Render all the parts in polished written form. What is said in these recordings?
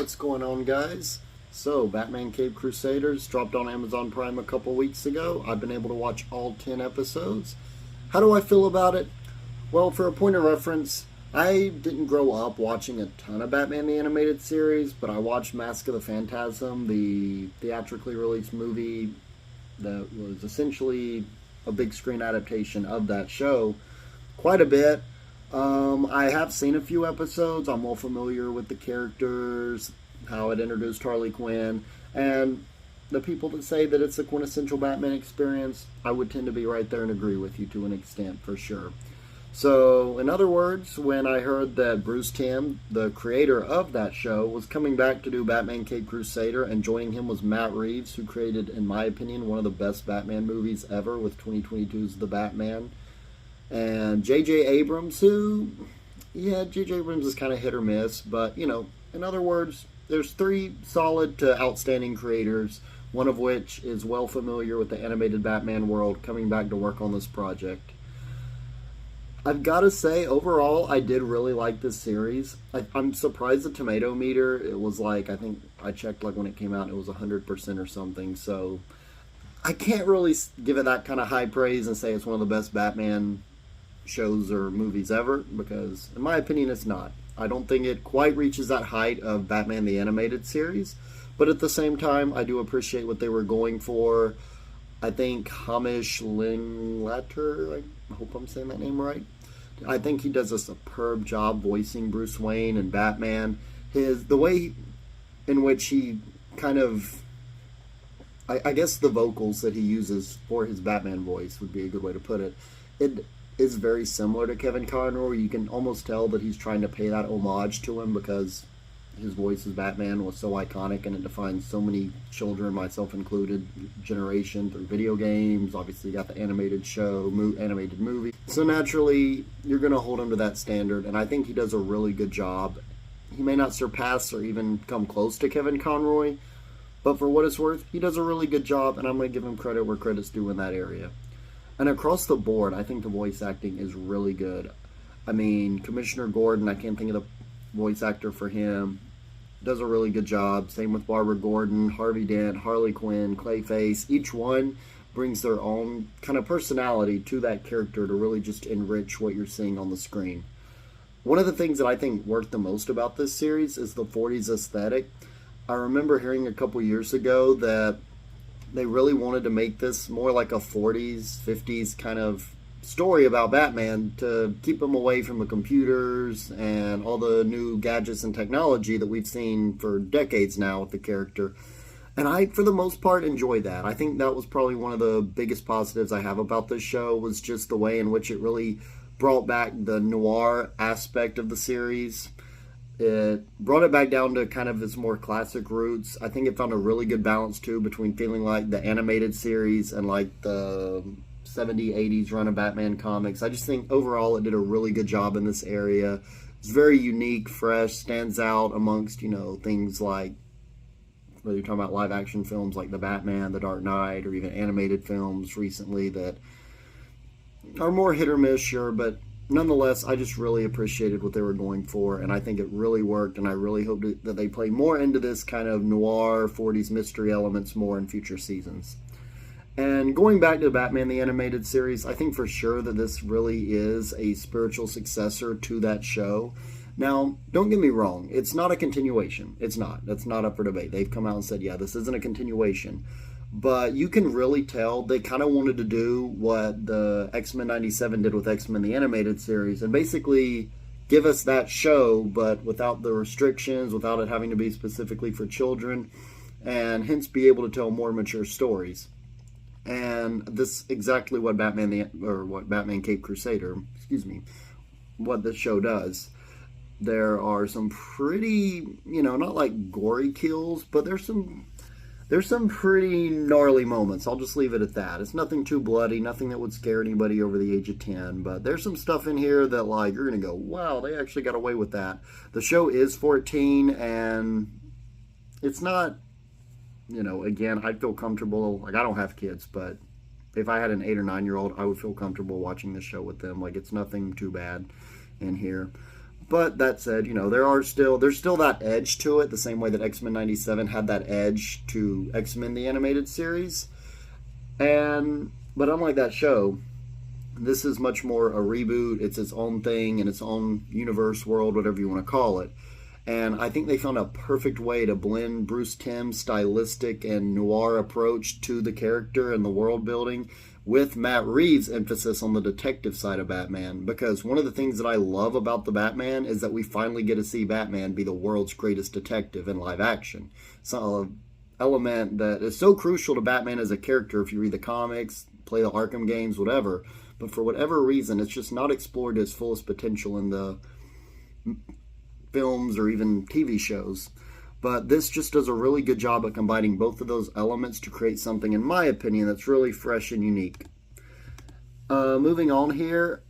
What's going on, guys? So, Batman Cape Crusaders dropped on Amazon Prime a couple weeks ago. I've been able to watch all 10 episodes. How do I feel about it? Well, for a point of reference, I didn't grow up watching a ton of Batman the Animated Series, but I watched Mask of the Phantasm, the theatrically released movie that was essentially a big screen adaptation of that show, quite a bit. I have seen a few episodes. I'm well familiar with the characters, how it introduced Harley Quinn, and the people that say that it's a quintessential Batman experience, I would tend to be right there and agree with you to an extent, for sure. So, in other words, when I heard that Bruce Timm, the creator of that show, was coming back to do Batman Cape Crusader, and joining him was Matt Reeves, who created, in my opinion, one of the best Batman movies ever with 2022's The Batman, and J.J. Abrams, J.J. Abrams is kind of hit or miss, but, in other words, there's three solid to outstanding creators, one of which is well familiar with the animated Batman world, coming back to work on this project. I've got to say, overall, I did really like this series. I'm surprised the tomato meter, it was I think I checked when it came out, it was 100% or something, so I can't really give it that kind of high praise and say it's one of the best Batman shows or movies ever, because in my opinion it's not. I don't think it quite reaches that height of Batman the Animated Series, but at the same time I do appreciate what they were going for. I think Hamish Linklater, I hope I'm saying that name right, I think he does a superb job voicing Bruce Wayne and Batman. The way in which he kind of, I guess the vocals that he uses for his Batman voice would be a good way to put it. It is very similar to Kevin Conroy. You can almost tell that he's trying to pay that homage to him because his voice as Batman was so iconic and it defines so many children, myself included, generation through video games. Obviously, you got the animated show, animated movie. So naturally, you're going to hold him to that standard, and I think he does a really good job. He may not surpass or even come close to Kevin Conroy, but for what it's worth, he does a really good job, and I'm going to give him credit where credit's due in that area. And across the board, I think the voice acting is really good. I mean, Commissioner Gordon, I can't think of the voice actor for him, does a really good job. Same with Barbara Gordon, Harvey Dent, Harley Quinn, Clayface. Each one brings their own kind of personality to that character to really just enrich what you're seeing on the screen. One of the things that I think worked the most about this series is the 40s aesthetic. I remember hearing a couple years ago that they really wanted to make this more like a 40s, 50s kind of story about Batman to keep him away from the computers and all the new gadgets and technology that we've seen for decades now with the character. And I, for the most part, enjoy that. I think that was probably one of the biggest positives I have about this show, was just the way in which it really brought back the noir aspect of the series. It brought it back down to kind of its more classic roots. I think it found a really good balance, too, between feeling like the animated series and like the 70s, 80s run of Batman comics. I just think overall it did a really good job in this area. It's very unique, fresh, stands out amongst, things like, whether you're talking about live action films like The Batman, The Dark Knight, or even animated films recently that are more hit or miss, sure, but nonetheless, I just really appreciated what they were going for, and I think it really worked, and I really hope that they play more into this kind of noir, 40s mystery elements more in future seasons. And going back to Batman the Animated Series, I think for sure that this really is a spiritual successor to that show. Now, don't get me wrong, it's not a continuation. It's not. That's not up for debate. They've come out and said, yeah, this isn't a continuation. But you can really tell they kind of wanted to do what the X-Men 97 did with X-Men the Animated Series, and basically give us that show, but without the restrictions, without it having to be specifically for children, and hence be able to tell more mature stories. And this exactly what Batman Cape Crusader, what this show does. There are some pretty, not like gory kills, but there's some pretty gnarly moments. I'll just leave it at that. It's nothing too bloody, nothing that would scare anybody over the age of 10, but there's some stuff in here that you're going to go, wow, they actually got away with that. The show is 14, and it's not, again, I'd feel comfortable, I don't have kids, but if I had an 8 or 9 year old, I would feel comfortable watching this show with them. It's nothing too bad in here. But that said, there's still that edge to it, the same way that X-Men 97 had that edge to X-Men the animated series. But unlike that show, this is much more a reboot. It's its own thing in its own universe, world, whatever you want to call it. And I think they found a perfect way to blend Bruce Timm's stylistic and noir approach to the character and the world building with Matt Reeves' emphasis on the detective side of Batman. Because one of the things that I love about the Batman is that we finally get to see Batman be the world's greatest detective in live action. So an element that is so crucial to Batman as a character if you read the comics, play the Arkham games, whatever. But for whatever reason, it's just not explored to its fullest potential in the films or even TV shows. But this just does a really good job at combining both of those elements to create something, in my opinion, that's really fresh and unique. Moving on here,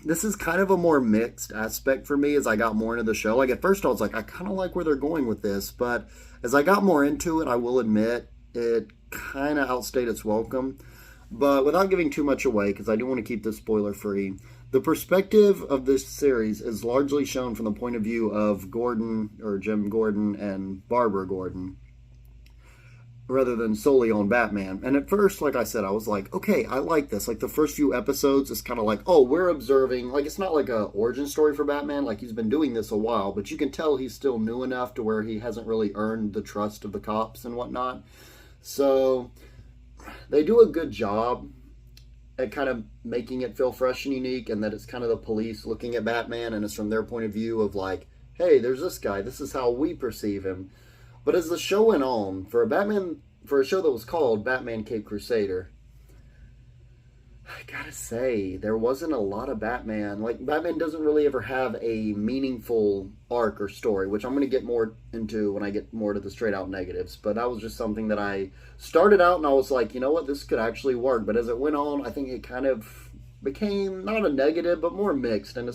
this is kind of a more mixed aspect for me as I got more into the show. Like, at first I was like, I kind of like where they're going with this, but as I got more into it, I will admit it kind of outstayed its welcome. But without giving too much away, because I do want to keep this spoiler free, the perspective of this series is largely shown from the point of view of Gordon, or Jim Gordon, and Barbara Gordon, rather than solely on Batman. And at first, like I said, I was like, okay, I like this. Like, the first few episodes is kind of like, oh, we're observing. Like, it's not like a origin story for Batman. Like, he's been doing this a while, but you can tell he's still new enough to where he hasn't really earned the trust of the cops and whatnot. So they do a good job at kind of making it feel fresh and unique, and that it's kind of the police looking at Batman, and it's from their point of view of like, hey, there's this guy, this is how we perceive him. But as the show went on, for a show that was called Batman Cape Crusader, I gotta say, there wasn't a lot of Batman. Like, Batman doesn't really ever have a meaningful arc or story, which I'm going to get more into when I get more to the straight out negatives. But that was just something that I started out and I was like, you know what, this could actually work. But as it went on, I think it kind of became not a negative, but more mixed. And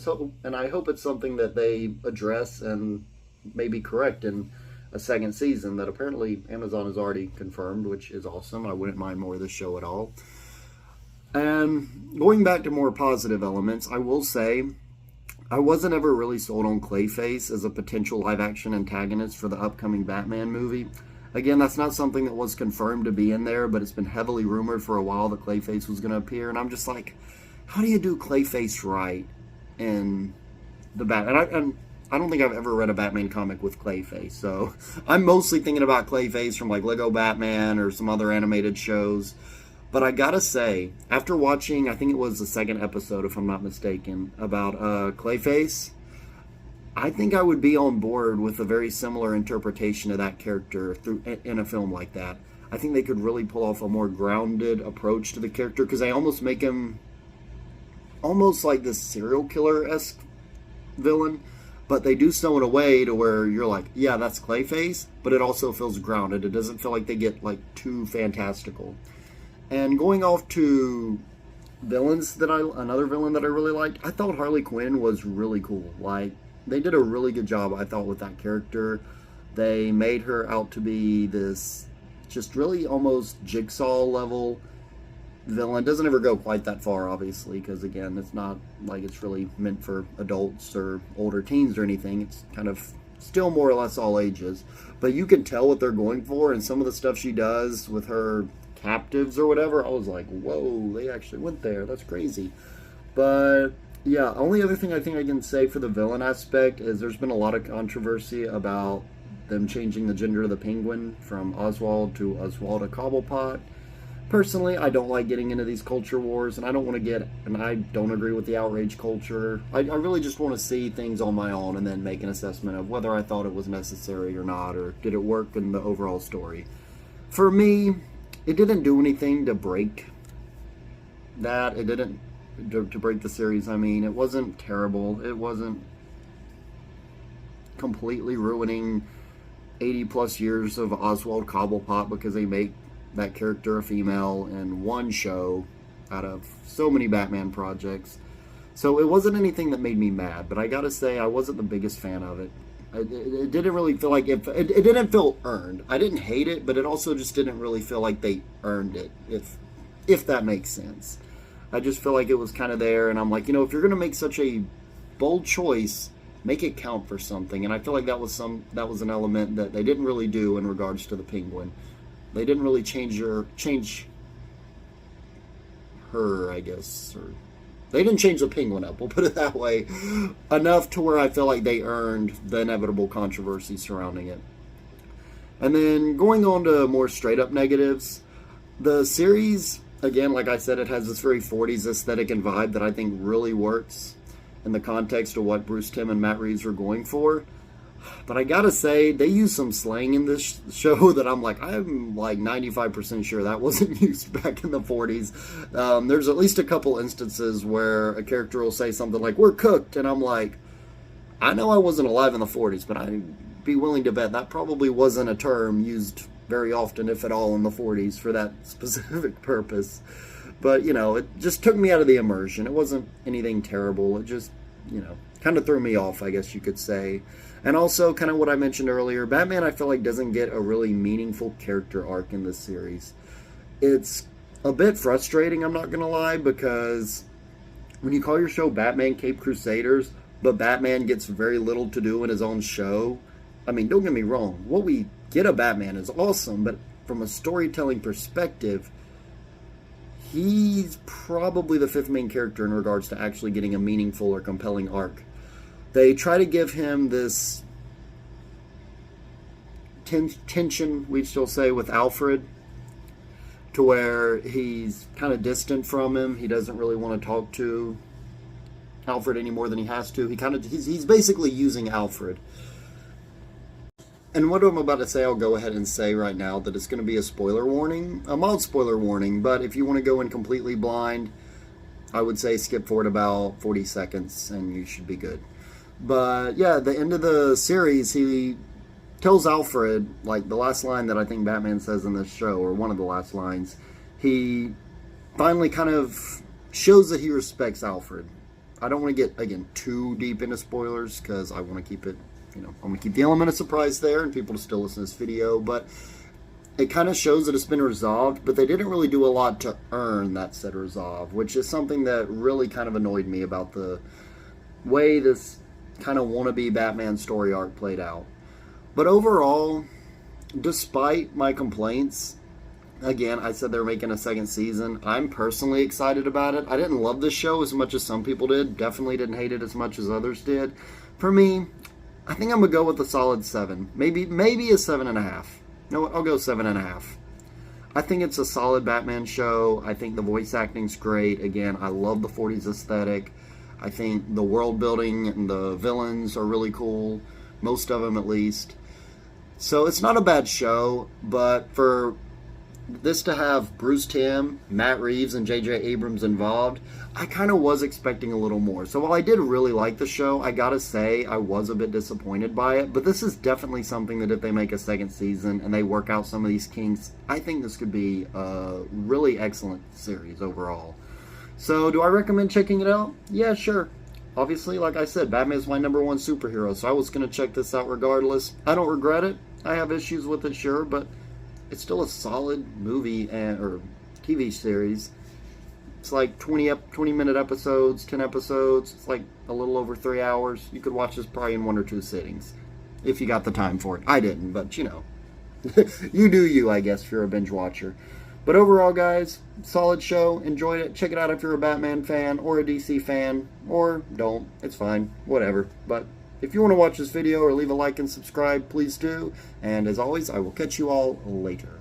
I hope it's something that they address and maybe correct in a second season that apparently Amazon has already confirmed, which is awesome. I wouldn't mind more of this show at all. And going back to more positive elements, I will say I wasn't ever really sold on Clayface as a potential live-action antagonist for the upcoming Batman movie. Again, that's not something that was confirmed to be in there, but it's been heavily rumored for a while that Clayface was going to appear. And I'm just like, how do you do Clayface right in the Batman? And I don't think I've ever read a Batman comic with Clayface, so I'm mostly thinking about Clayface from like Lego Batman or some other animated shows. But I gotta say, after watching, I think it was the second episode, if I'm not mistaken, about Clayface, I think I would be on board with a very similar interpretation of that character in a film like that. I think they could really pull off a more grounded approach to the character, because they almost make him almost like this serial killer-esque villain, but they do so in a way to where you're like, yeah, that's Clayface, but it also feels grounded. It doesn't feel like they get like too fantastical. And going off to villains another villain that I really liked, I thought Harley Quinn was really cool. Like, they did a really good job, I thought, with that character. They made her out to be this just really almost Jigsaw level villain. Doesn't ever go quite that far, obviously, because again, it's not like it's really meant for adults or older teens or anything. It's kind of still more or less all ages. But you can tell what they're going for, and some of the stuff she does with her captives or whatever, I was like, whoa, they actually went there. That's crazy. But yeah, only other thing I think I can say for the villain aspect is there's been a lot of controversy about them changing the gender of the Penguin from Oswald to Oswalda Cobblepot. Personally, I don't like getting into these culture wars, and I don't agree with the outrage culture. I really just want to see things on my own and then make an assessment of whether I thought it was necessary or not, or did it work in the overall story. For me, it didn't do anything to break that. It didn't to break the series. I mean, it wasn't terrible. It wasn't completely ruining 80 plus years of Oswald Cobblepot because they make that character a female in one show out of so many Batman projects. So it wasn't anything that made me mad, but I gotta say I wasn't the biggest fan of it. It didn't really feel like it didn't feel earned. I didn't hate it, but it also just didn't really feel like they earned it, if that makes sense. I just feel like it was kind of there, and I'm like, if you're going to make such a bold choice, make it count for something. And I feel like that was an element that they didn't really do in regards to the Penguin. They didn't really change her, I guess, or they didn't change the Penguin up, we'll put it that way, enough to where I feel like they earned the inevitable controversy surrounding it. And then going on to more straight up negatives, the series, again, like I said, it has this very 40s aesthetic and vibe that I think really works in the context of what Bruce Timm and Matt Reeves were going for. But I gotta say, they use some slang in this show that I'm like 95% sure that wasn't used back in the 40s. There's at least a couple instances where a character will say something like, "We're cooked," and I'm like, I know I wasn't alive in the 40s, but I'd be willing to bet that probably wasn't a term used very often, if at all, in the 40s for that specific purpose. But, it just took me out of the immersion. It wasn't anything terrible. It just, kind of threw me off, I guess you could say. And also, kind of what I mentioned earlier, Batman, I feel like, doesn't get a really meaningful character arc in this series. It's a bit frustrating, I'm not going to lie, because when you call your show Batman Cape Crusaders, but Batman gets very little to do in his own show, I mean, don't get me wrong, what we get of Batman is awesome, but from a storytelling perspective, he's probably the fifth main character in regards to actually getting a meaningful or compelling arc. They try to give him this tension, we'd still say, with Alfred, to where he's kind of distant from him. He doesn't really want to talk to Alfred any more than he has to. He's basically using Alfred. And what I'm about to say, I'll go ahead and say right now that it's going to be a spoiler warning, a mild spoiler warning, but if you want to go in completely blind, I would say skip forward about 40 seconds and you should be good. But yeah, at the end of the series, he tells Alfred, like the last line that I think Batman says in this show, or one of the last lines, he finally kind of shows that he respects Alfred. I don't want to get, again, too deep into spoilers because I want to keep it, I'm going to keep the element of surprise there and people to still listen to this video, but it kind of shows that it's been resolved, but they didn't really do a lot to earn that said resolve, which is something that really kind of annoyed me about the way this kind of wannabe Batman story arc played out. But overall, despite my complaints, again, I said they're making a second season. I'm personally excited about it. I didn't love this show as much as some people did. Definitely didn't hate it as much as others did. For me, I think I'm going to go with a solid 7. Maybe a 7.5. No, I'll go 7.5. I think it's a solid Batman show. I think the voice acting's great. Again, I love the 40s aesthetic. I think the world building and the villains are really cool. Most of them, at least. So it's not a bad show, but for this to have Bruce Timm, Matt Reeves, and J.J. Abrams involved, I kind of was expecting a little more. So while I did really like the show, I gotta say I was a bit disappointed by it. But this is definitely something that if they make a second season and they work out some of these kinks, I think this could be a really excellent series overall. So do I recommend checking it out? Yeah, sure. Obviously, like I said, Batman is my #1 superhero, so I was going to check this out regardless. I don't regret it. I have issues with it, sure, but it's still a solid movie or TV series. It's like 20-minute episodes, 10 episodes. It's like a little over 3 hours. You could watch this probably in 1 or 2 sittings, if you got the time for it. I didn't, but you do you, I guess, if you're a binge watcher. But overall, guys, solid show. Enjoyed it. Check it out if you're a Batman fan or a DC fan, or don't. It's fine. Whatever. But if you want to watch this video or leave a like and subscribe, please do. And as always, I will catch you all later.